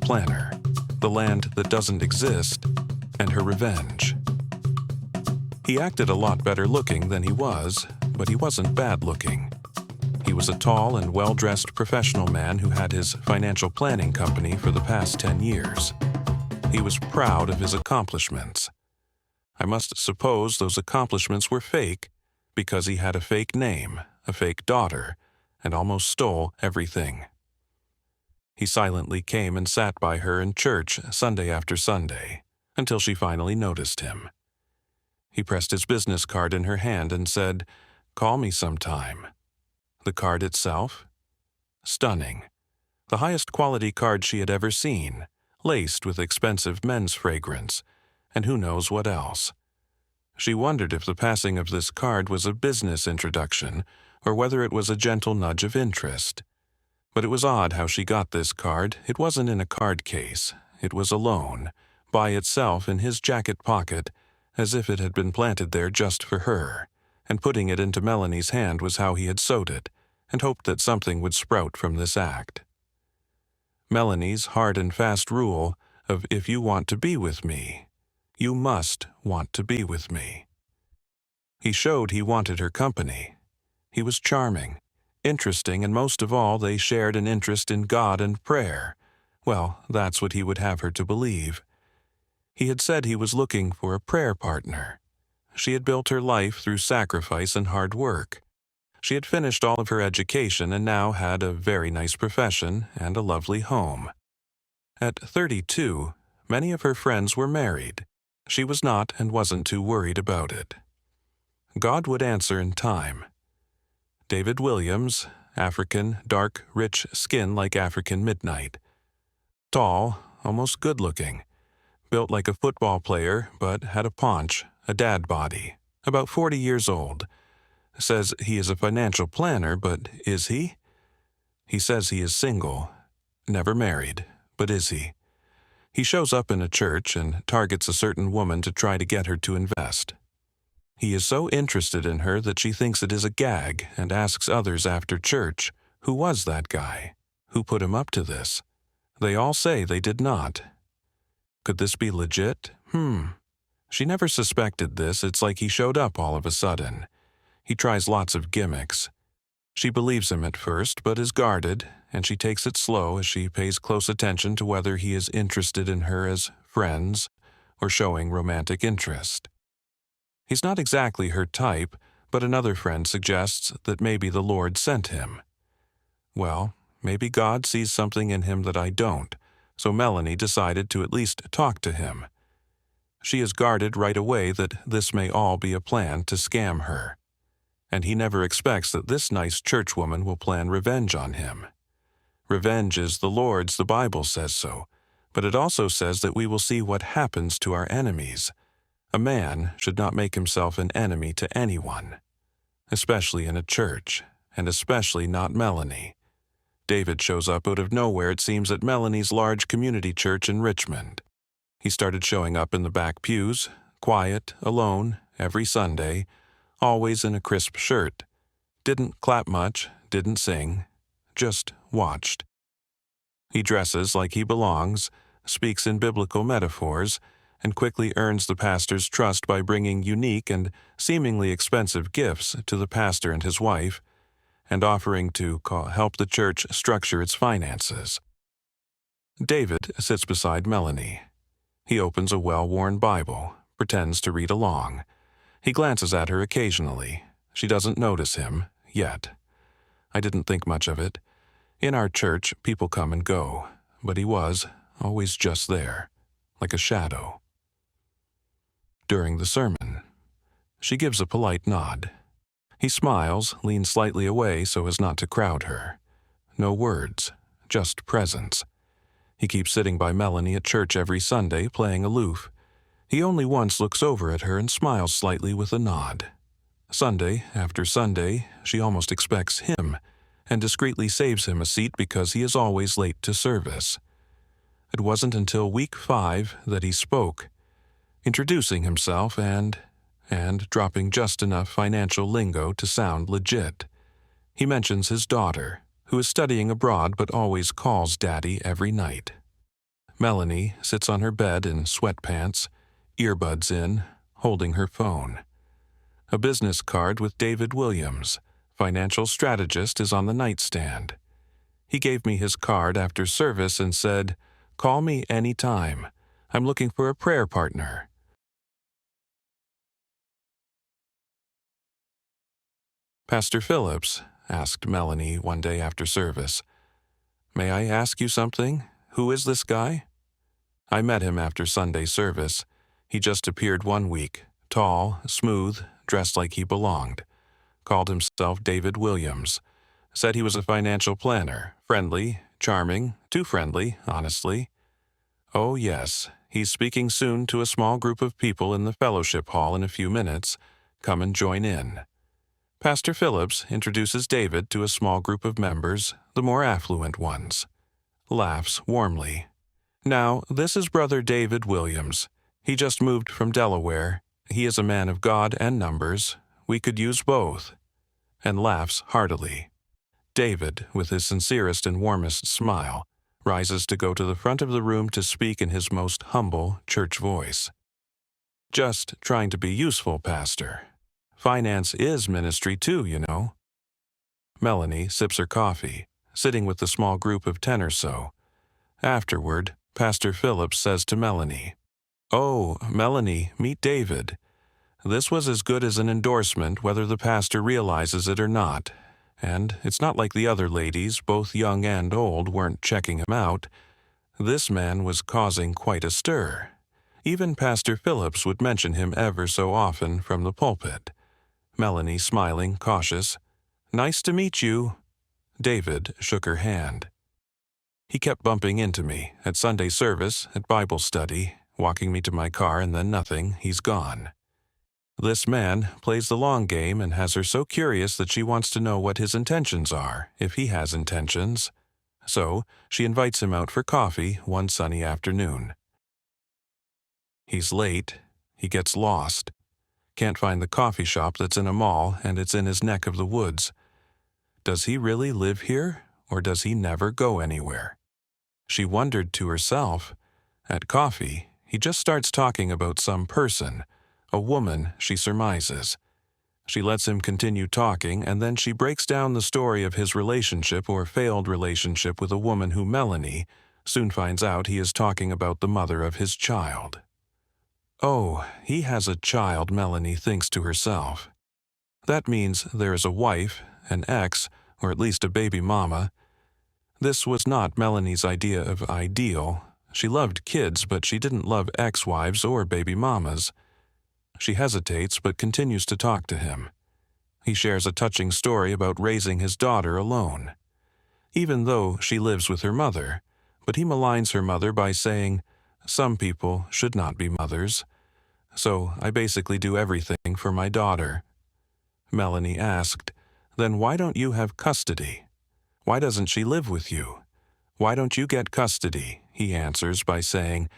planner, the land that doesn't exist, and her revenge. He acted a lot better looking than he was, but he wasn't bad looking. He was a tall and well-dressed professional man who had his financial planning company for the past 10 years. He was proud of his accomplishments. I must suppose those accomplishments were fake, because he had a fake name, a fake daughter, and almost stole everything. He silently came and sat by her in church Sunday after Sunday, until she finally noticed him. He pressed his business card in her hand and said, "Call me sometime." The card itself? Stunning. The highest quality card she had ever seen, laced with expensive men's fragrance, and who knows what else. She wondered if the passing of this card was a business introduction, or whether it was a gentle nudge of interest. But it was odd how she got this card. It wasn't in a card case. It was alone, by itself in his jacket pocket, as if it had been planted there just for her, and putting it into Melanie's hand was how he had sewed it, and hoped that something would sprout from this act. Melanie's hard and fast rule of if you want to be with me, you must want to be with me. He showed he wanted her company. He was charming, interesting, and most of all, they shared an interest in God and prayer. Well, that's what he would have her to believe. He had said he was looking for a prayer partner. She had built her life through sacrifice and hard work. She had finished all of her education and now had a very nice profession and a lovely home. At 32, many of her friends were married. She was not and wasn't too worried about it. God would answer in time. David Williams, African, dark, rich skin like African midnight. Tall, almost good-looking. Built like a football player, but had a paunch, a dad body. About 40 years old. Says he is a financial planner, but is he? He says he is single. Never married, but is he? He shows up in a church and targets a certain woman to try to get her to invest. He is so interested in her that she thinks it is a gag and asks others after church, who was that guy? Who put him up to this? They all say they did not. Could this be legit? She never suspected this. It's like he showed up all of a sudden. He tries lots of gimmicks. She believes him at first, but is guarded, and she takes it slow as she pays close attention to whether he is interested in her as friends or showing romantic interest. He's not exactly her type, but another friend suggests that maybe the Lord sent him. Well, maybe God sees something in him that I don't, so Melanie decided to at least talk to him. She is guarded right away that this may all be a plan to scam her. And he never expects that this nice churchwoman will plan revenge on him. Revenge is the Lord's, the Bible says so, but it also says that we will see what happens to our enemies. A man should not make himself an enemy to anyone, especially in a church, and especially not Melanie. David shows up out of nowhere, it seems, at Melanie's large community church in Richmond. He started showing up in the back pews, quiet, alone, every Sunday, always in a crisp shirt. Didn't clap much, didn't sing, just watched. He dresses like he belongs, speaks in biblical metaphors, and quickly earns the pastor's trust by bringing unique and seemingly expensive gifts to the pastor and his wife, and offering to help the church structure its finances. David sits beside Melanie. He opens a well-worn Bible, pretends to read along. He glances at her occasionally. She doesn't notice him, yet. I didn't think much of it. In our church, people come and go, but he was always just there, like a shadow. During the sermon, she gives a polite nod. He smiles, leans slightly away so as not to crowd her. No words, just presence. He keeps sitting by Melanie at church every Sunday, playing aloof. He only once looks over at her and smiles slightly with a nod. Sunday after Sunday, she almost expects him, and discreetly saves him a seat because he is always late to service. It wasn't until week 5 that he spoke, introducing himself and dropping just enough financial lingo to sound legit. He mentions his daughter, who is studying abroad but always calls Daddy every night. Melanie sits on her bed in sweatpants, earbuds in, holding her phone. A business card with David Williams, financial strategist, is on the nightstand. He gave me his card after service and said, "Call me any time. I'm looking for a prayer partner." "Pastor Phillips," asked Melanie one day after service, "may I ask you something? Who is this guy?" I met him after Sunday service. He just appeared one week, tall, smooth, dressed like he belonged. Called himself David Williams. Said he was a financial planner, friendly, charming, too friendly, honestly. "Oh yes, he's speaking soon to a small group of people in the fellowship hall in a few minutes. Come and join in." Pastor Phillips introduces David to a small group of members, the more affluent ones. Laughs warmly. "Now, this is Brother David Williams. He just moved from Delaware. He is a man of God and numbers. We could use both." And laughs heartily. David, with his sincerest and warmest smile, rises to go to the front of the room to speak in his most humble church voice. "Just trying to be useful, Pastor. Finance is ministry too, you know." Melanie sips her coffee, sitting with the small group of 10 or so. Afterward, Pastor Phillips says to Melanie, "Oh, Melanie, meet David." This was as good as an endorsement whether the pastor realizes it or not. And it's not like the other ladies, both young and old, weren't checking him out. This man was causing quite a stir. Even Pastor Phillips would mention him ever so often from the pulpit. Melanie smiling, cautious. "Nice to meet you." David shook her hand. He kept bumping into me, at Sunday service, at Bible study, walking me to my car, and then nothing, he's gone. This man plays the long game and has her so curious that she wants to know what his intentions are, if he has intentions. So she invites him out for coffee one sunny afternoon. He's late. He gets lost. Can't find the coffee shop that's in a mall, and it's in his neck of the woods. Does he really live here, or does he never go anywhere? She wondered to herself. At coffee, he just starts talking about some person, a woman, she surmises. She lets him continue talking, and then she breaks down the story of his relationship or failed relationship with a woman who Melanie soon finds out he is talking about the mother of his child. Oh, he has a child, Melanie thinks to herself. That means there is a wife, an ex, or at least a baby mama. This was not Melanie's idea of ideal. She loved kids, but she didn't love ex-wives or baby mamas. She hesitates but continues to talk to him. He shares a touching story about raising his daughter alone. Even though she lives with her mother, but he maligns her mother by saying, "Some people should not be mothers. So I basically do everything for my daughter." Melanie asked, "Then why don't you have custody? Why doesn't she live with you? Why don't you get custody?" He answers by saying,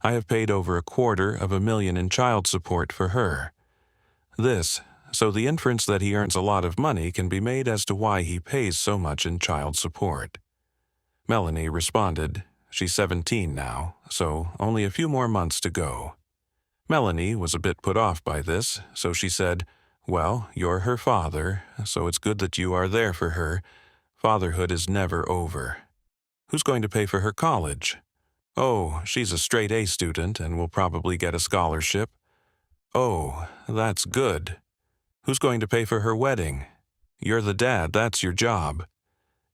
"I have paid over $250,000 in child support for her." So the inference that he earns a lot of money can be made as to why he pays so much in child support. Melanie responded, she's 17 now, so only a few more months to go. Melanie was a bit put off by this, so she said, "Well, you're her father, so it's good that you are there for her. Fatherhood is never over." "Who's going to pay for her college?" "Oh, she's a straight A student and will probably get a scholarship." "Oh, that's good." "Who's going to pay for her wedding?" "You're the dad, that's your job."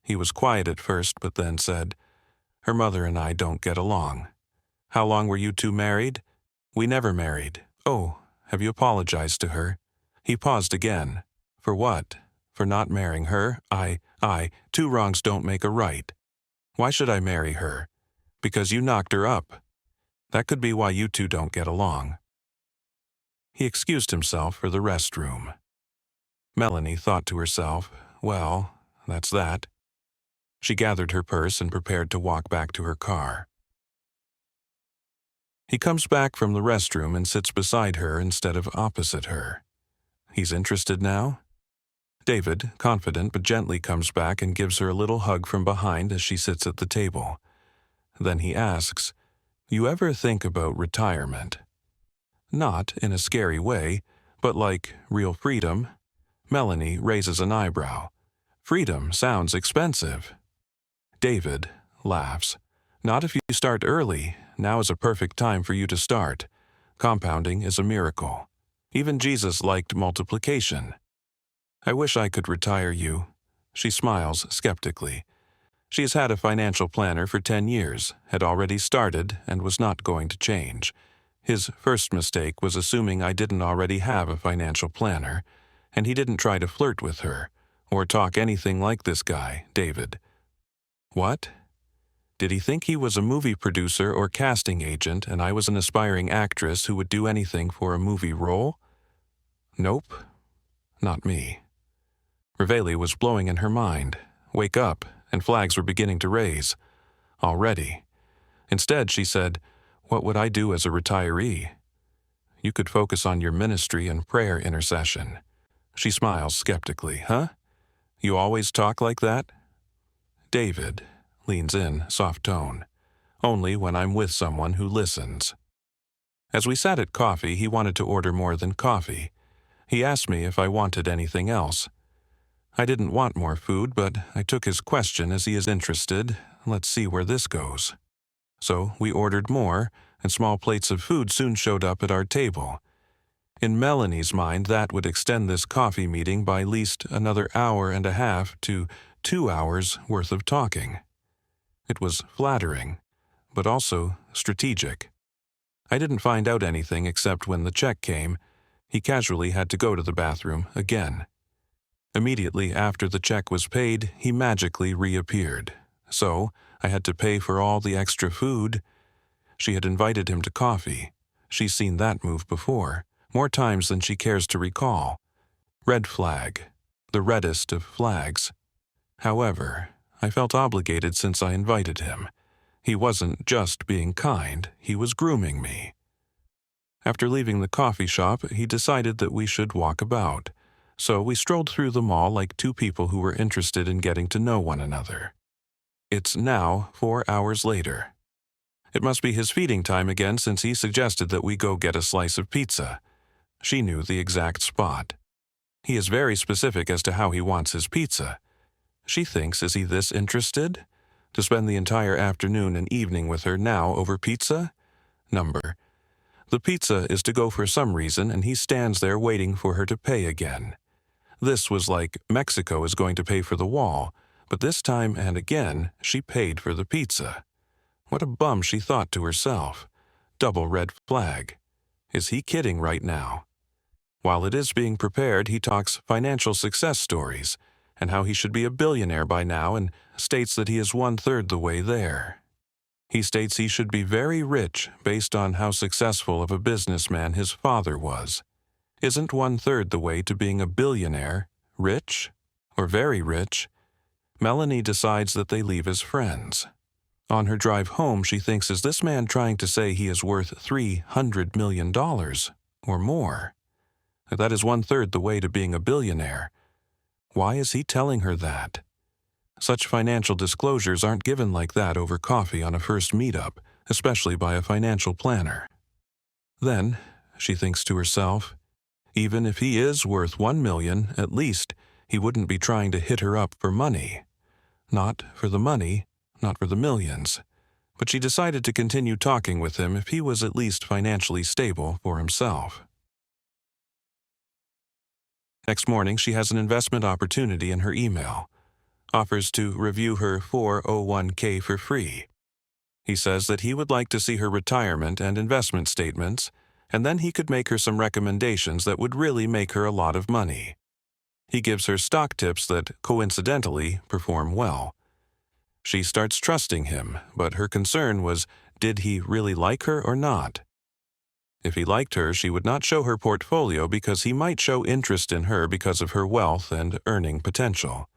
He was quiet at first, but then said, "Her mother and I don't get along." "How long were you two married?" "We never married." "Oh, have you apologized to her?" He paused again. "For what? For not marrying her? Two wrongs don't make a right." "Why should I marry her?" "Because you knocked her up." "That could be why you two don't get along." He excused himself for the restroom. Melanie thought to herself, well, that's that. She gathered her purse and prepared to walk back to her car. He comes back from the restroom and sits beside her instead of opposite her. He's interested now? David, confident but gently, comes back and gives her a little hug from behind as she sits at the table. Then he asks, You ever think about retirement? Not in a scary way, but like real freedom? Melanie raises an eyebrow. Freedom sounds expensive. David laughs. Not if you start early. Now is a perfect time for you to start. Compounding is a miracle. Even Jesus liked multiplication. I wish I could retire you. She smiles skeptically. She has had a financial planner for 10 years, had already started, and was not going to change. His first mistake was assuming I didn't already have a financial planner, and he didn't try to flirt with her, or talk anything like this guy, David. What? Did he think he was a movie producer or casting agent and I was an aspiring actress who would do anything for a movie role? Nope. Not me. Reveille was blowing in her mind. Wake up, and flags were beginning to raise. Already. Instead, she said, "What would I do as a retiree?" You could focus on your ministry and prayer intercession. She smiles skeptically. Huh? You always talk like that? David leans in, soft tone. Only when I'm with someone who listens. As we sat at coffee, he wanted to order more than coffee. He asked me if I wanted anything else. I didn't want more food, but I took his question as he is interested. Let's see where this goes. So we ordered more, and small plates of food soon showed up at our table. In Melanie's mind, that would extend this coffee meeting by at least another hour and a half to 2 hours worth of talking. It was flattering, but also strategic. I didn't find out anything except when the check came, he casually had to go to the bathroom again. Immediately after the check was paid, he magically reappeared. So I had to pay for all the extra food. She had invited him to coffee. She's seen that move before, more times than she cares to recall. Red flag, the reddest of flags. However, I felt obligated since I invited him. He wasn't just being kind, he was grooming me. After leaving the coffee shop, he decided that we should walk about. So we strolled through the mall like two people who were interested in getting to know one another. It's now 4 hours later. It must be his feeding time again since he suggested that we go get a slice of pizza. She knew the exact spot. He is very specific as to how he wants his pizza. She thinks, is he this interested? To spend the entire afternoon and evening with her now over pizza? Number. The pizza is to go for some reason and he stands there waiting for her to pay again. This was like Mexico is going to pay for the wall, but this time and again she paid for the pizza. What a bum, she thought to herself. Double red flag. Is he kidding right now? While it is being prepared, he talks financial success stories and how he should be a billionaire by now and states that he is 1/3 the way there. He states he should be very rich based on how successful of a businessman his father was. Isn't 1/3 the way to being a billionaire, rich, or very rich? Melanie decides that they leave as friends. On her drive home, she thinks, is this man trying to say he is worth $300 million or more? That is 1/3 the way to being a billionaire. Why is he telling her that? Such financial disclosures aren't given like that over coffee on a first meetup, especially by a financial planner. Then, she thinks to herself, even if he is worth $1 million, at least he wouldn't be trying to hit her up for money. Not for the money, not for the millions. But she decided to continue talking with him if he was at least financially stable for himself. Next morning, she has an investment opportunity in her email. Offers to review her 401k for free. He says that he would like to see her retirement and investment statements, and then he could make her some recommendations that would really make her a lot of money. He gives her stock tips that, coincidentally, perform well. She starts trusting him, but her concern was, did he really like her or not? If he liked her, she would not show her portfolio because he might show interest in her because of her wealth and earning potential.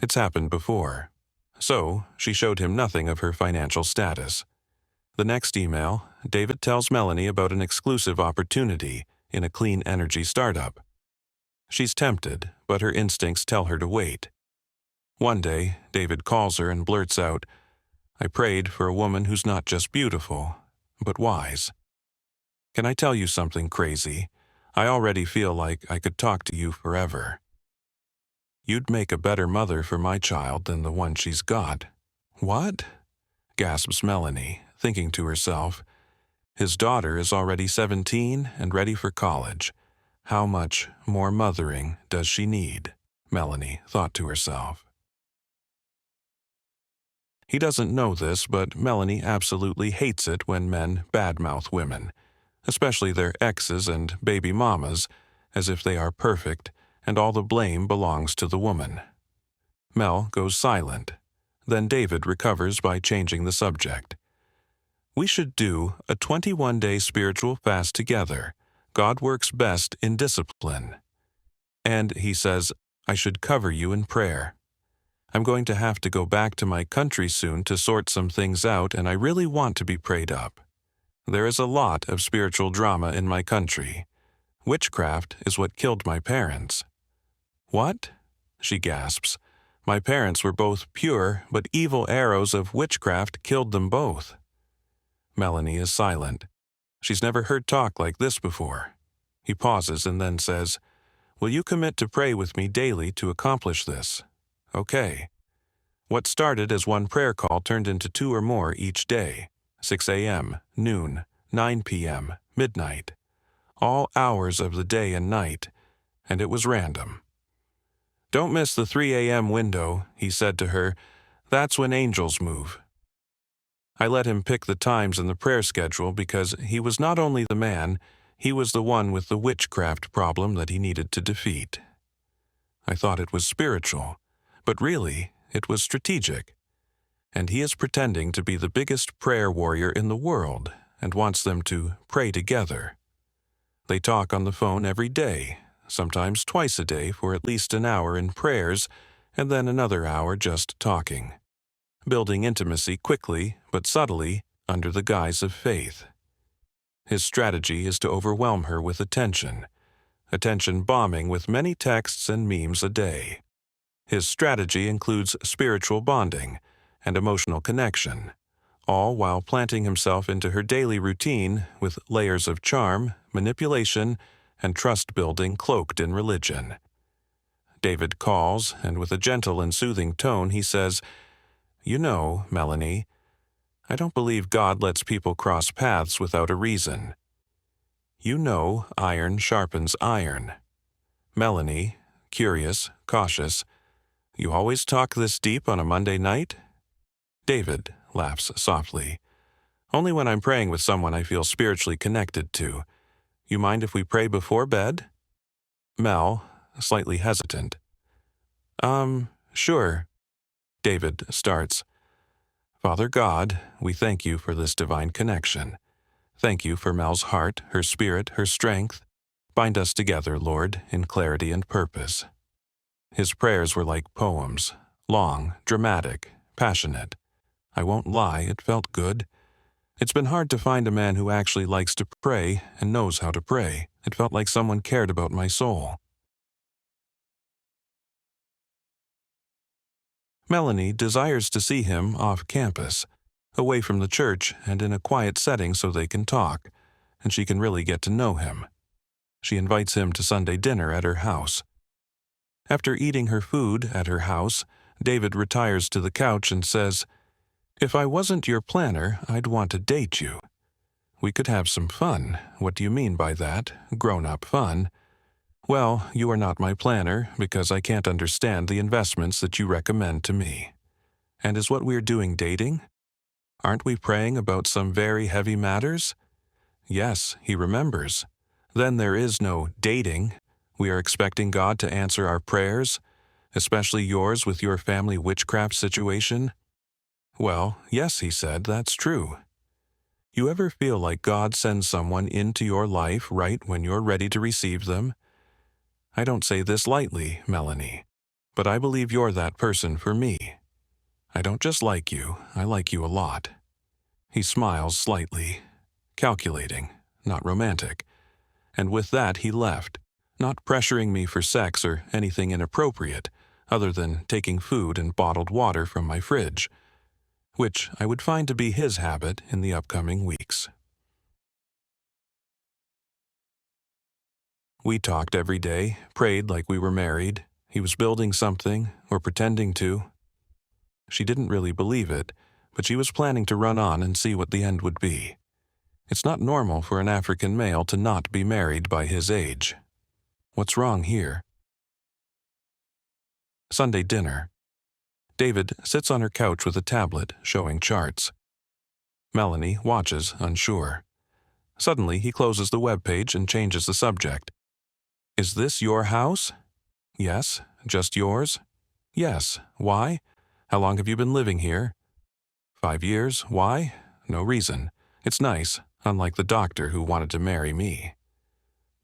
It's happened before. So, she showed him nothing of her financial status. The next email, David tells Melanie about an exclusive opportunity in a clean energy startup. She's tempted, but her instincts tell her to wait. One day, David calls her and blurts out, I prayed for a woman who's not just beautiful, but wise. Can I tell you something crazy? I already feel like I could talk to you forever. You'd make a better mother for my child than the one she's got. What? Gasps Melanie, thinking to herself. His daughter is already 17 and ready for college. How much more mothering does she need? Melanie thought to herself. He doesn't know this, but Melanie absolutely hates it when men badmouth women, especially their exes and baby mamas, as if they are perfect and all the blame belongs to the woman. Mel goes silent. Then David recovers by changing the subject. We should do a 21-day spiritual fast together. God works best in discipline. And he says, I should cover you in prayer. I'm going to have to go back to my country soon to sort some things out, and I really want to be prayed up. There is a lot of spiritual drama in my country. Witchcraft is what killed my parents. What? She gasps. My parents were both pure, but evil arrows of witchcraft killed them both. Melanie is silent. She's never heard talk like this before. He pauses and then says, Will you commit to pray with me daily to accomplish this? Okay. What started as one prayer call turned into 2 or more each day. 6 a.m., noon, 9 p.m., midnight. All hours of the day and night, and it was random. Don't miss the 3 a.m. window, he said to her. That's when angels move. I let him pick the times in the prayer schedule because he was not only the man, he was the one with the witchcraft problem that he needed to defeat. I thought it was spiritual, but really, it was strategic. And he is pretending to be the biggest prayer warrior in the world and wants them to pray together. They talk on the phone every day, sometimes twice a day for at least an hour in prayers, and then another hour just talking, building intimacy quickly but subtly under the guise of faith. His strategy is to overwhelm her with attention bombing with many texts and memes a day. His strategy includes spiritual bonding and emotional connection, all while planting himself into her daily routine with layers of charm, manipulation, and trust-building cloaked in religion. David calls, and with a gentle and soothing tone he says, You know, Melanie, I don't believe God lets people cross paths without a reason. You know iron sharpens iron. Melanie, curious, cautious, You always talk this deep on a Monday night? David laughs softly. Only when I'm praying with someone I feel spiritually connected to. You mind if we pray before bed? Mel, slightly hesitant. Sure. David starts. Father God, we thank you for this divine connection. Thank you for Mel's heart, her spirit, her strength. Bind us together, Lord, in clarity and purpose. His prayers were like poems, long, dramatic, passionate. I won't lie, it felt good. It's been hard to find a man who actually likes to pray and knows how to pray. It felt like someone cared about my soul. Melanie desires to see him off campus, away from the church and in a quiet setting so they can talk, and she can really get to know him. She invites him to Sunday dinner at her house. After eating her food at her house, David retires to the couch and says, If I wasn't your planner, I'd want to date you. We could have some fun. What do you mean by that? Grown-up fun. Well, you are not my planner because I can't understand the investments that you recommend to me. And is what we're doing dating? Aren't we praying about some very heavy matters? Yes, he remembers. Then there is no dating. We are expecting God to answer our prayers, especially yours with your family witchcraft situation. Well, yes, he said, that's true. You ever feel like God sends someone into your life right when you're ready to receive them? I don't say this lightly, Melanie, but I believe you're that person for me. I don't just like you, I like you a lot. He smiles slightly, calculating, not romantic, and with that he left, not pressuring me for sex or anything inappropriate, other than taking food and bottled water from my fridge. which I would find to be his habit in the upcoming weeks. We talked every day, prayed like we were married. He was building something, or pretending to. She didn't really believe it, but she was planning to run on and see what the end would be. It's not normal for an African male to not be married by his age. What's wrong here? Sunday dinner. David sits on her couch with a tablet, showing charts. Melanie watches, unsure. Suddenly, he closes the web page and changes the subject. Is this your house? Yes. Just yours? Yes. Why? How long have you been living here? 5 years. Why? No reason. It's nice, unlike the doctor who wanted to marry me.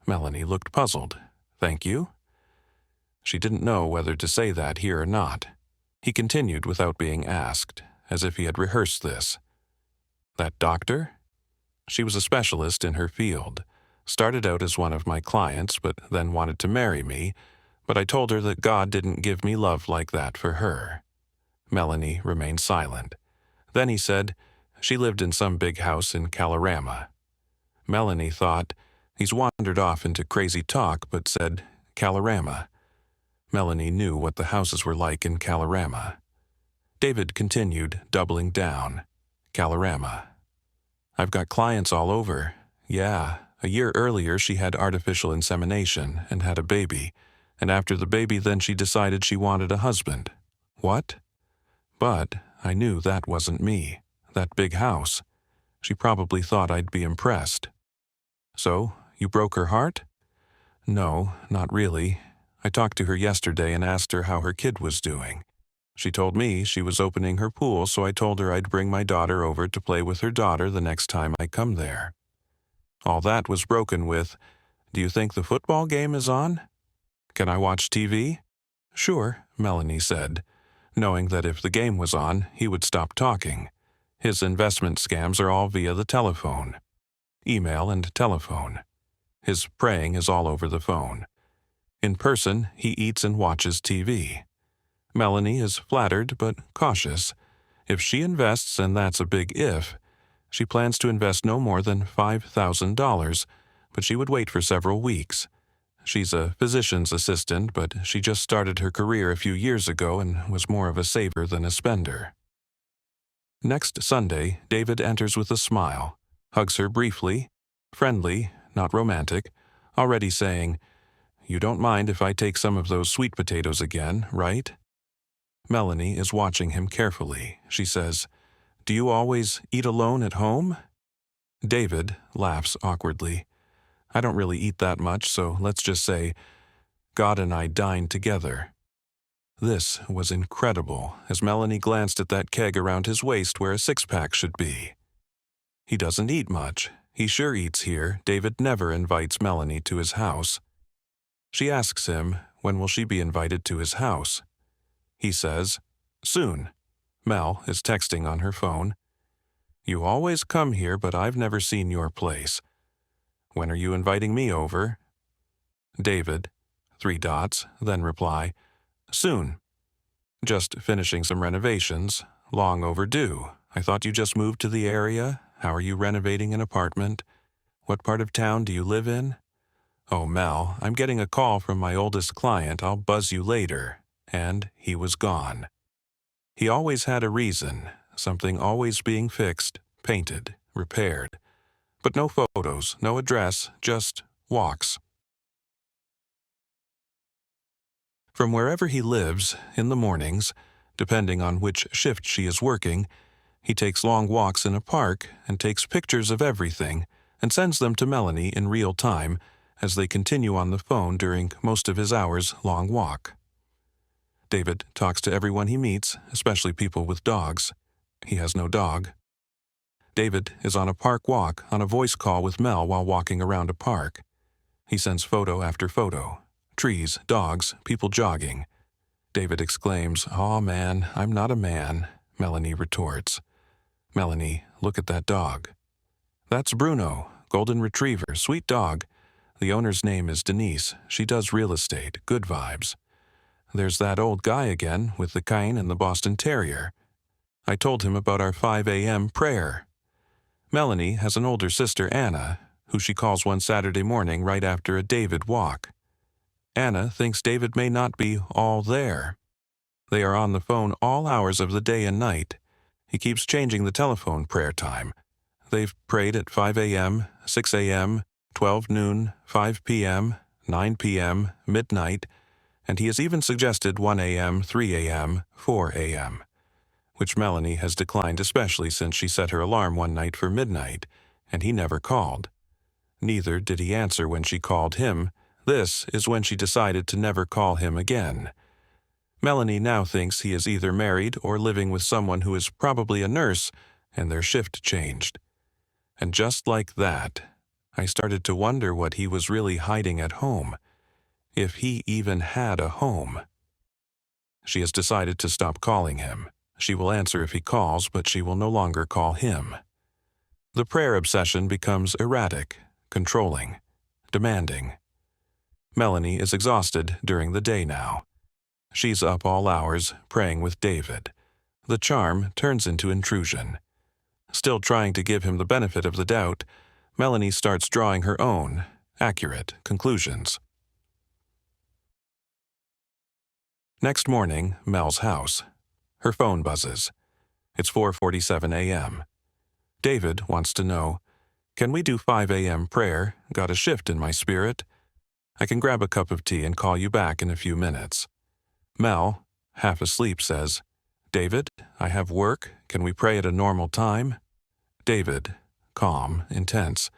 Melanie looked puzzled. Thank you. She didn't know whether to say that here or not. He continued without being asked, as if he had rehearsed this. That doctor? She was a specialist in her field. Started out as one of my clients, but then wanted to marry me, but I told her that God didn't give me love like that for her. Melanie remained silent. Then he said, she lived in some big house in Kalorama. Melanie thought, he's wandered off into crazy talk, but said, Kalorama. Melanie knew what the houses were like in Kalorama. David continued, doubling down. Kalorama. I've got clients all over. Yeah, a year earlier she had artificial insemination and had a baby, and after the baby then she decided she wanted a husband. What? But I knew that wasn't me, that big house. She probably thought I'd be impressed. So, you broke her heart? No, not really. I talked to her yesterday and asked her how her kid was doing. She told me she was opening her pool, so I told her I'd bring my daughter over to play with her daughter the next time I come there. All that was broken with, do you think the football game is on? Can I watch TV? Sure, Melanie said, knowing that if the game was on, he would stop talking. His investment scams are all via the telephone. Email and telephone. His praying is all over the phone. In person, he eats and watches TV. Melanie is flattered but cautious. If she invests, and that's a big if, she plans to invest no more than $5,000, but she would wait for several weeks. She's a physician's assistant, but she just started her career a few years ago and was more of a saver than a spender. Next Sunday, David enters with a smile, hugs her briefly, friendly, not romantic, already saying, You don't mind if I take some of those sweet potatoes again, right? Melanie is watching him carefully. She says, Do you always eat alone at home? David laughs awkwardly. I don't really eat that much, so let's just say, God and I dined together. This was incredible, as Melanie glanced at that keg around his waist where a six-pack should be. He doesn't eat much. He sure eats here. David never invites Melanie to his house. She asks him, when will she be invited to his house? He says, soon. Mel is texting on her phone. You always come here, but I've never seen your place. When are you inviting me over? David, 3 dots, then reply, soon. Just finishing some renovations. Long overdue. I thought you just moved to the area. How are you renovating an apartment? What part of town do you live in? Oh, Mel, I'm getting a call from my oldest client. I'll buzz you later. And he was gone. He always had a reason, something always being fixed, painted, repaired. But no photos, no address, just walks. From wherever he lives, in the mornings, depending on which shift she is working, he takes long walks in a park and takes pictures of everything and sends them to Melanie in real time as they continue on the phone during most of his hours-long walk. David talks to everyone he meets, especially people with dogs. He has no dog. David is on a park walk on a voice call with Mel while walking around a park. He sends photo after photo. Trees, dogs, people jogging. David exclaims, "Aw, man, I'm not a man," Melanie retorts. Melanie, look at that dog. That's Bruno, golden retriever, sweet dog. The owner's name is Denise. She does real estate, good vibes. There's that old guy again with the cane and the Boston Terrier. I told him about our 5 a.m. prayer. Melanie has an older sister, Anna, who she calls one Saturday morning right after a David walk. Anna thinks David may not be all there. They are on the phone all hours of the day and night. He keeps changing the telephone prayer time. They've prayed at 5 a.m., 6 a.m., 12 noon, 5 p.m., 9 p.m., midnight, and he has even suggested 1 a.m., 3 a.m., 4 a.m., which Melanie has declined, especially since she set her alarm one night for midnight, and he never called. Neither did he answer when she called him. This is when she decided to never call him again. Melanie now thinks he is either married or living with someone who is probably a nurse, and their shift changed. And just like that, I started to wonder what he was really hiding at home, if he even had a home. She has decided to stop calling him. She will answer if he calls, but she will no longer call him. The prayer obsession becomes erratic, controlling, demanding. Melanie is exhausted during the day now. She's up all hours, praying with David. The charm turns into intrusion. Still trying to give him the benefit of the doubt, Melanie starts drawing her own, accurate conclusions. Next morning, Mel's house. Her phone buzzes. It's 4:47 a.m. David wants to know, "Can we do 5 a.m. prayer? Got a shift in my spirit. I can grab a cup of tea and call you back in a few minutes." Mel, half asleep, says, "David, I have work. Can we pray at a normal time?" David, calm, intense.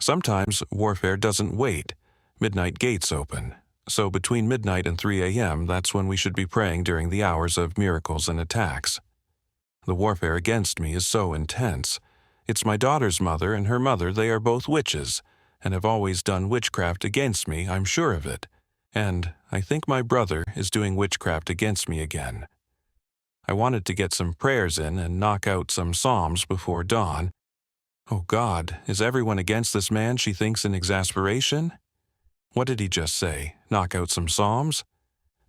"Sometimes warfare doesn't wait. Midnight gates open. So between midnight and 3 a.m., that's when we should be praying during the hours of miracles and attacks. The warfare against me is so intense. It's my daughter's mother and her mother. They are both witches, and have always done witchcraft against me, I'm sure of it. And I think my brother is doing witchcraft against me again. I wanted to get some prayers in and knock out some psalms before dawn. Oh God, is everyone against this man she thinks in exasperation? What did he just say? Knock out some psalms?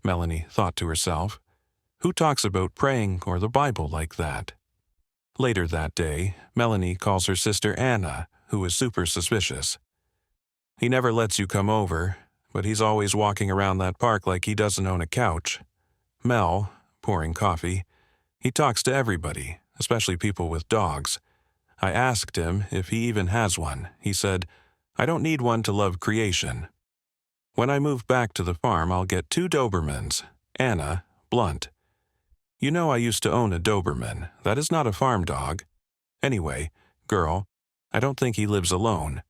Melanie thought to herself. Who talks about praying or the Bible like that? Later that day, Melanie calls her sister Anna, who is super suspicious. He never lets you come over, but he's always walking around that park like he doesn't own a couch. Mel, pouring coffee, he talks to everybody, especially people with dogs. I asked him if he even has one. He said, "I don't need one to love creation. When I move back to the farm, I'll get 2 Dobermans. Anna, blunt. You know I used to own a Doberman. That is not a farm dog. Anyway, girl, I don't think he lives alone.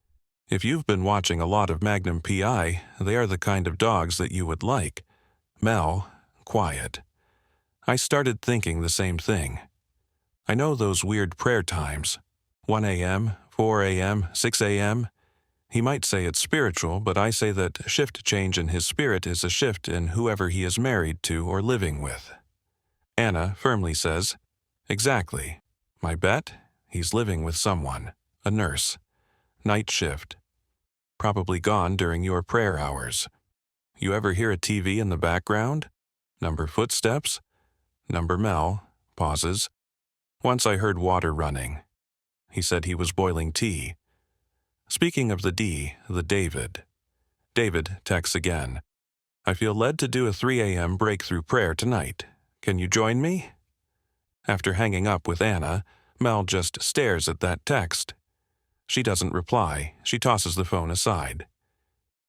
If you've been watching a lot of Magnum P.I., they are the kind of dogs that you would like." Mel, quiet. I started thinking the same thing. I know those weird prayer times. 1 a.m., 4 a.m., 6 a.m., he might say it's spiritual, but I say that shift change in his spirit is a shift in whoever he is married to or living with. Anna firmly says, "Exactly. My bet? He's living with someone, a nurse. Night shift. Probably gone during your prayer hours. You ever hear a TV in the background? Number footsteps? Number Mel, pauses. Once I heard water running. He said he was boiling tea. Speaking of the David. David texts again. I feel led to do a 3 a.m. breakthrough prayer tonight. Can you join me? After hanging up with Anna, Mel just stares at that text. She doesn't reply. She tosses the phone aside.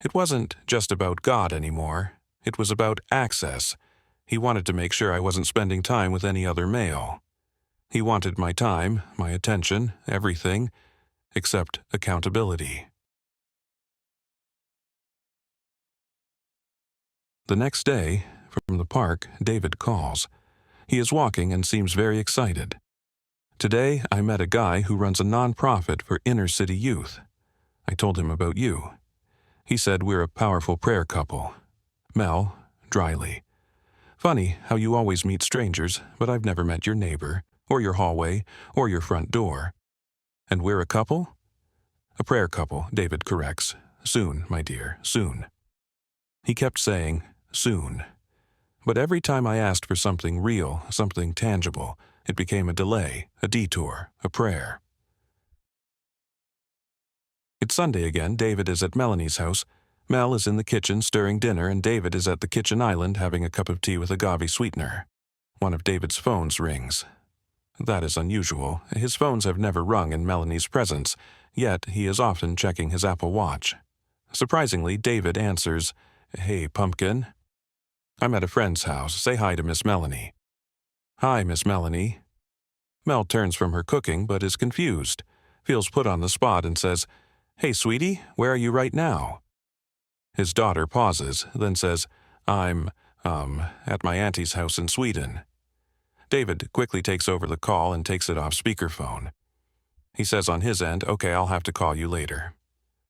It wasn't just about God anymore. It was about access. He wanted to make sure I wasn't spending time with any other male. He wanted my time, my attention, everything, except accountability. The next day, from the park, David calls. He is walking and seems very excited. Today, I met a guy who runs a nonprofit for inner-city youth. I told him about you. He said we're a powerful prayer couple. Mel, dryly. Funny how you always meet strangers, but I've never met your neighbor, or your hallway, or your front door. And we're a couple? A prayer couple, David corrects. Soon, my dear, soon. He kept saying, soon. But every time I asked for something real, something tangible, It became a delay, a detour, a prayer. It's Sunday again. David is at Melanie's house. Mel is in the kitchen stirring dinner, and David is at the kitchen island having a cup of tea with agave sweetener. One of David's phones rings. That is unusual. His phones have never rung in Melanie's presence, yet he is often checking his Apple Watch. Surprisingly, David answers, "Hey, Pumpkin." "I'm at a friend's house. Say hi to Miss Melanie." "Hi, Miss Melanie." Mel turns from her cooking but is confused, feels put on the spot and says, "Hey, sweetie, where are you right now?" His daughter pauses, then says, I'm at my auntie's house in Sweden." David quickly takes over the call and takes it off speakerphone. He says on his end, "Okay, I'll have to call you later.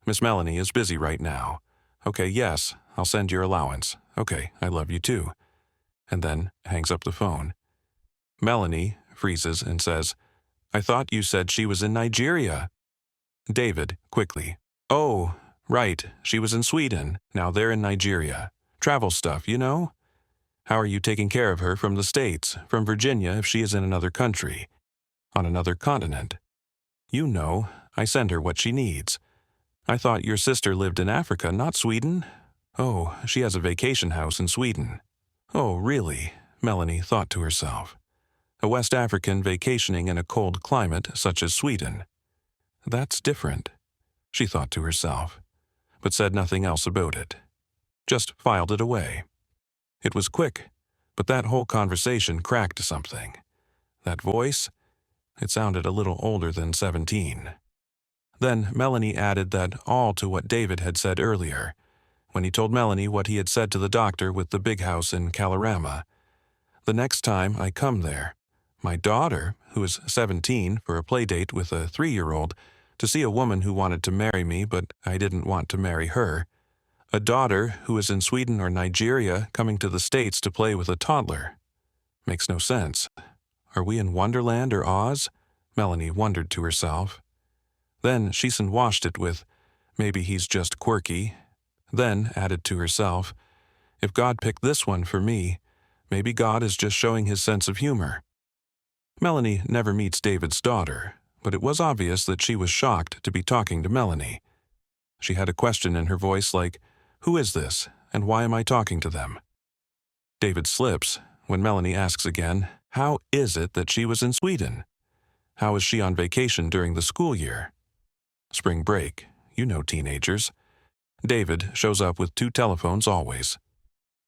Miss Melanie is busy right now. Okay, yes, I'll send your allowance. Okay, I love you too." And then hangs up the phone. Melanie freezes and says, "I thought you said she was in Nigeria." David, quickly, "Oh, right, she was in Sweden. Now they're in Nigeria. Travel stuff, you know? How are you taking care of her from the States, from Virginia if she is in another country, on another continent? You know, I send her what she needs. I thought your sister lived in Africa, not Sweden. Oh, she has a vacation house in Sweden." "Oh, really?" Melanie thought to herself. "A West African vacationing in a cold climate such as Sweden. That's different," she thought to herself, but said nothing else about it. Just filed it away. It was quick, but that whole conversation cracked something. That voice, it sounded a little older than 17. Then Melanie added that all to what David had said earlier, when he told Melanie what he had said to the doctor with the big house in Kalorama. "The next time I come there, my daughter, who is 17, for a playdate with a 3-year-old, to see a woman who wanted to marry me, but I didn't want to marry her. A daughter who is in Sweden or Nigeria coming to the States to play with a toddler. Makes no sense. Are we in Wonderland or Oz?" Melanie wondered to herself. Then Sheeson washed it with, "Maybe he's just quirky." Then added to herself, "If God picked this one for me, maybe God is just showing his sense of humor." Melanie never meets David's daughter, but it was obvious that she was shocked to be talking to Melanie. She had a question in her voice like, "Who is this, and why am I talking to them?" David slips when Melanie asks again, how is it that she was in Sweden? How is she on vacation during the school year? Spring break, you know teenagers. David shows up with 2 telephones always.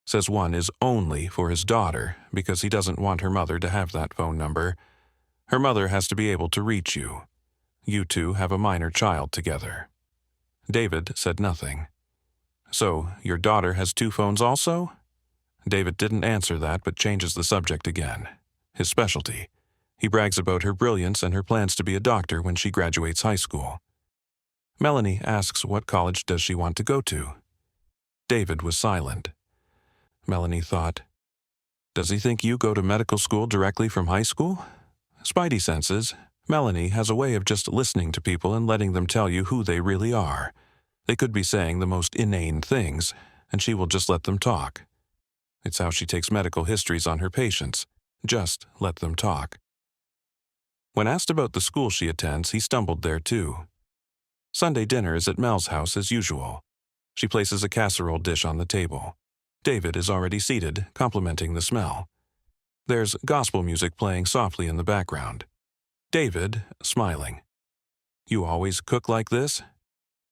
Says one is only for his daughter because he doesn't want her mother to have that phone number. Her mother has to be able to reach you. You two have a minor child together. David said nothing. "So, your daughter has 2 phones also?" David didn't answer that but changes the subject again. His specialty. He brags about her brilliance and her plans to be a doctor when she graduates high school. Melanie asks what college does she want to go to. David was silent. Melanie thought, does he think you go to medical school directly from high school? Spidey senses, Melanie has a way of just listening to people and letting them tell you who they really are. They could be saying the most inane things, and she will just let them talk. It's how she takes medical histories on her patients. Just let them talk. When asked about the school she attends, he stumbled there too. Sunday dinner is at Mel's house as usual. She places a casserole dish on the table. David is already seated, complimenting the smell. There's gospel music playing softly in the background. David, smiling. "You always cook like this?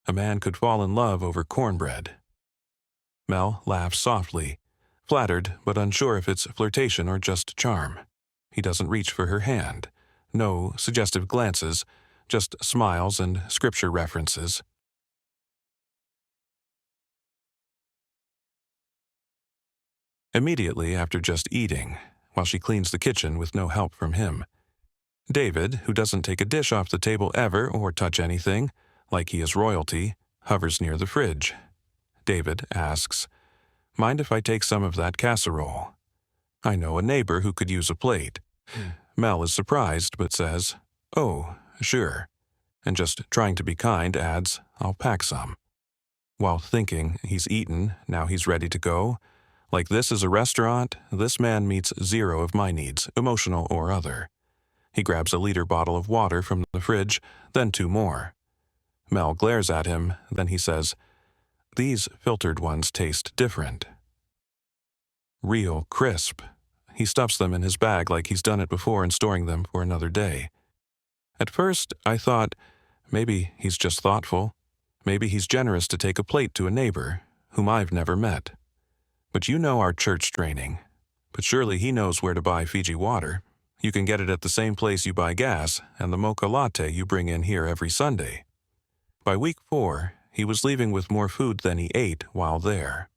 A man could fall in love over cornbread." Mel laughs softly, flattered but unsure if it's flirtation or just charm. He doesn't reach for her hand. No suggestive glances, just smiles and scripture references. Immediately after just eating, while she cleans the kitchen with no help from him, David, who doesn't take a dish off the table ever or touch anything, like he is royalty, hovers near the fridge. David asks, "Mind if I take some of that casserole? I know a neighbor who could use a plate." Mel is surprised but says, "Oh, sure," and just trying to be kind adds, "I'll pack some." While thinking he's eaten, now he's ready to go. Like this is a restaurant, this man meets 0 of my needs, emotional or other. He grabs a liter bottle of water from the fridge, then 2 more. Mel glares at him, then he says, "These filtered ones taste different." Real crisp. He stuffs them in his bag like he's done it before and storing them for another day. At first, I thought, maybe he's just thoughtful. Maybe he's generous to take a plate to a neighbor, whom I've never met. But you know our church training. But surely he knows where to buy Fiji water. You can get it at the same place you buy gas and the mocha latte you bring in here every Sunday. By week 4, he was leaving with more food than he ate while there.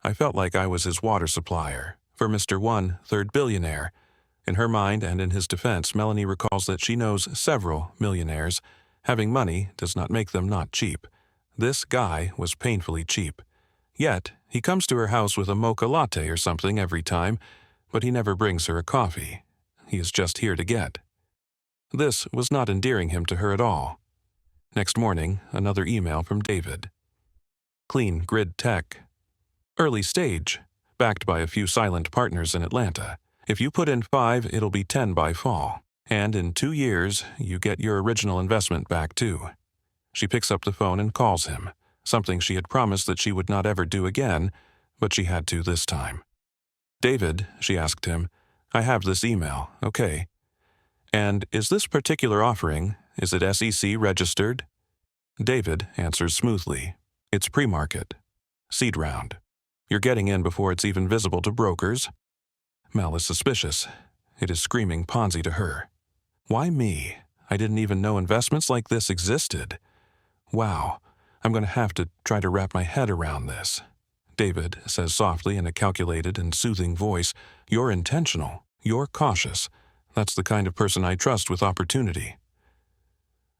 I felt like I was his water supplier, for Mr. 1, third billionaire. In her mind and in his defense, Melanie recalls that she knows several millionaires. Having money does not make them not cheap. This guy was painfully cheap. Yet, he comes to her house with a mocha latte or something every time, but he never brings her a coffee. He is just here to get. This was not endearing him to her at all. Next morning, another email from David. Clean Grid Tech. Early stage, backed by a few silent partners in Atlanta. If you put in 5, it'll be 10 by fall. And in 2 years, you get your original investment back too. She picks up the phone and calls him, something she had promised that she would not ever do again, but she had to this time. "David," she asked him, "I have this email, okay? And is this particular offering, is it SEC registered?" David answers smoothly. "It's pre-market. Seed round. You're getting in before it's even visible to brokers." Mel is suspicious. It is screaming Ponzi to her. Why me? I didn't even know investments like this existed. Wow, I'm going to have to try to wrap my head around this. David says softly in a calculated and soothing voice, "You're intentional. You're cautious. That's the kind of person I trust with opportunity."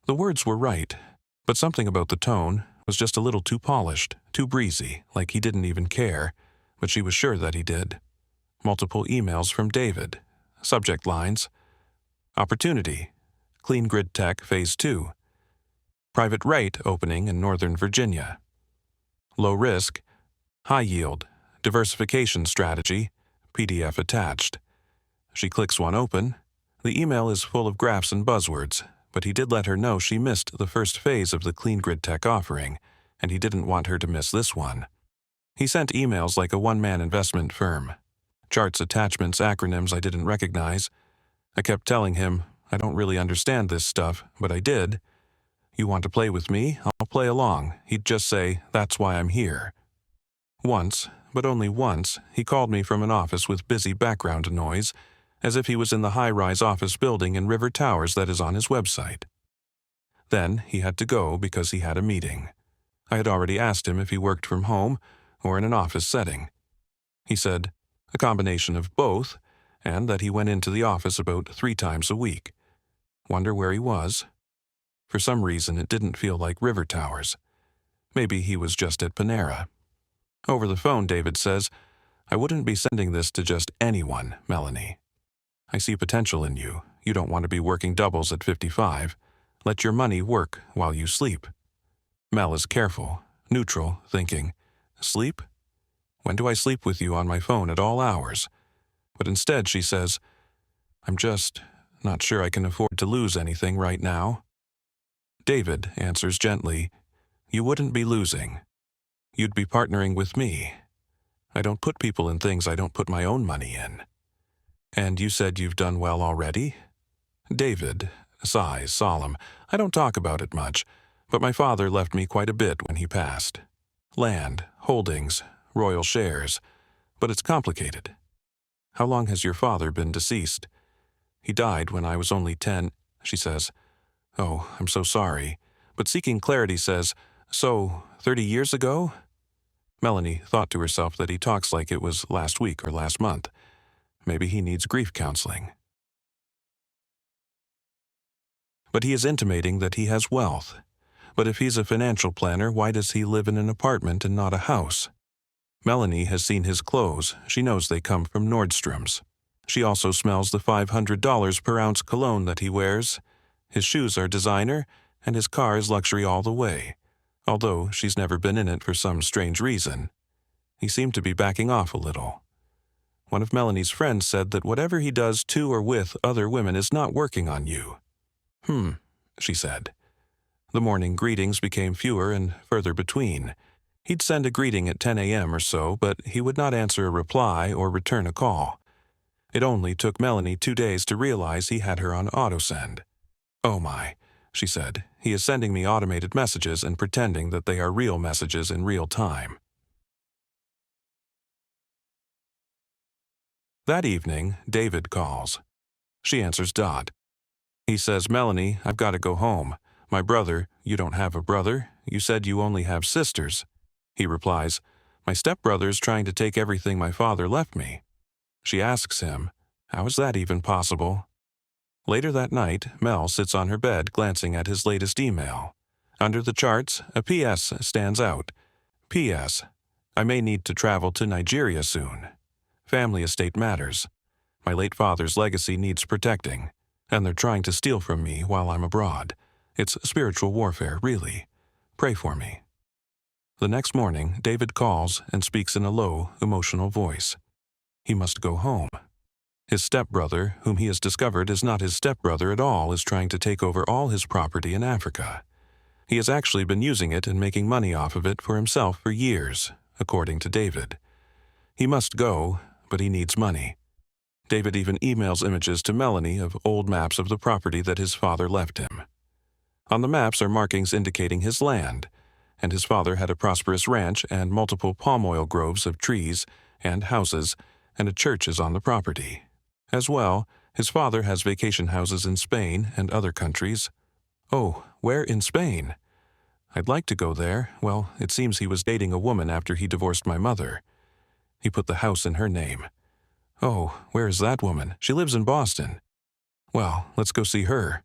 The words were right, but something about the tone was just a little too polished, too breezy, like he didn't even care, but she was sure that he did. Multiple emails from David. Subject lines: Opportunity. Clean Grid Tech Phase 2. Private rate opening in Northern Virginia. Low risk. High yield. Diversification strategy. PDF attached. She clicks one open. The email is full of graphs and buzzwords, but he did let her know she missed the first phase of the Clean Grid Tech offering, and he didn't want her to miss this one. He sent emails like a one-man investment firm. Charts, attachments, acronyms I didn't recognize. I kept telling him, "I don't really understand this stuff," but I did. "You want to play with me? I'll play along." He'd just say, "That's why I'm here." Once, but only once, he called me from an office with busy background noise, as if he was in the high-rise office building in River Towers that is on his website. Then he had to go because he had a meeting. I had already asked him if he worked from home or in an office setting. He said, a combination of both, and that he went into the office about 3 times a week. Wonder where he was? For some reason, it didn't feel like River Towers. Maybe he was just at Panera. Over the phone, David says, "I wouldn't be sending this to just anyone, Melanie. I see potential in you. You don't want to be working doubles at 55. Let your money work while you sleep." Mel is careful, neutral, thinking, "Sleep? When do I sleep with you on my phone at all hours?" But instead she says, "I'm just not sure I can afford to lose anything right now." David answers gently, "You wouldn't be losing. You'd be partnering with me. I don't put people in things I don't put my own money in." "And you said you've done well already?" David sighs, solemn. "I don't talk about it much, but my father left me quite a bit when he passed. Land, holdings, royal shares, but it's complicated." "How long has your father been deceased?" "He died when I was only 10, she says. "Oh, I'm so sorry." But seeking clarity says, "So, 30 years ago?" Melanie thought to herself that he talks like it was last week or last month. Maybe he needs grief counseling. But he is intimating that he has wealth. But if he's a financial planner, why does he live in an apartment and not a house? Melanie has seen his clothes. She knows they come from Nordstrom's. She also smells the $500 per ounce cologne that he wears. His shoes are designer, and his car is luxury all the way, although she's never been in it for some strange reason. He seemed to be backing off a little. One of Melanie's friends said that whatever he does to or with other women is not working on you. She said. The morning greetings became fewer and further between. He'd send a greeting at 10 a.m. or so, but he would not answer a reply or return a call. It only took Melanie 2 days to realize he had her on autosend. "Oh my," she said, "he is sending me automated messages and pretending that they are real messages in real time." That evening, David calls. She answers Dot. He says, "Melanie, I've got to go home. My brother, you don't have a brother? You said you only have sisters." He replies, "My stepbrother's trying to take everything my father left me." She asks him, "How is that even possible?" Later that night, Mel sits on her bed glancing at his latest email. Under the charts, a P.S. stands out. P.S. I may need to travel to Nigeria soon. Family estate matters. My late father's legacy needs protecting, and they're trying to steal from me while I'm abroad. It's spiritual warfare, really. Pray for me. The next morning, David calls and speaks in a low, emotional voice. He must go home. His stepbrother, whom he has discovered is not his stepbrother at all, is trying to take over all his property in Africa. He has actually been using it and making money off of it for himself for years, according to David. He must go, but he needs money. David even emails images to Melanie of old maps of the property that his father left him. On the maps are markings indicating his land, and his father had a prosperous ranch and multiple palm oil groves of trees and houses, and a church is on the property. As well, his father has vacation houses in Spain and other countries. Oh, where in Spain? I'd like to go there. Well, it seems he was dating a woman after he divorced my mother. He put the house in her name. Oh, where is that woman? She lives in Boston. Well, let's go see her.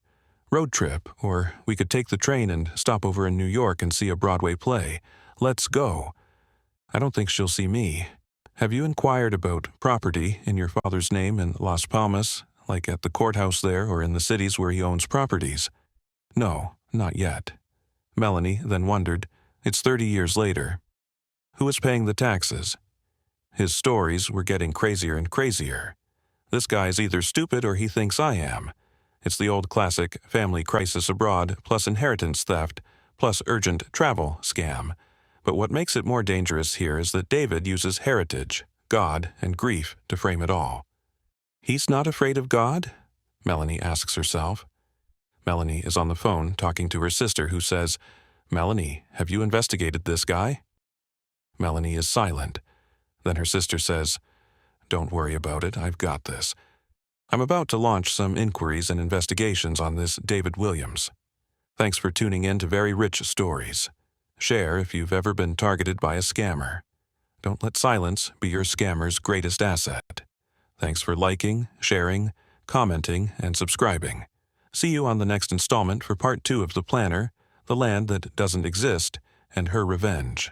Road trip, or we could take the train and stop over in New York and see a Broadway play. Let's go. I don't think she'll see me. Have you inquired about property in your father's name in Las Palmas, like at the courthouse there or in the cities where he owns properties? No, not yet. Melanie then wondered, it's 30 years later. Who is paying the taxes? His stories were getting crazier and crazier. This guy's either stupid or he thinks I am. It's the old classic family crisis abroad plus inheritance theft plus urgent travel scam. But what makes it more dangerous here is that David uses heritage, God, and grief to frame it all. He's not afraid of God? Melanie asks herself. Melanie is on the phone talking to her sister who says, "Melanie, have you investigated this guy?" Melanie is silent. Then her sister says, "Don't worry about it, I've got this. I'm about to launch some inquiries and investigations on this David Williams. Thanks for tuning in to Very Rich Stories. Share if you've ever been targeted by a scammer. Don't let silence be your scammer's greatest asset. Thanks for liking, sharing, commenting, and subscribing. See you on the next installment for part 2 of The Planner, The Land That Doesn't Exist, and Her Revenge.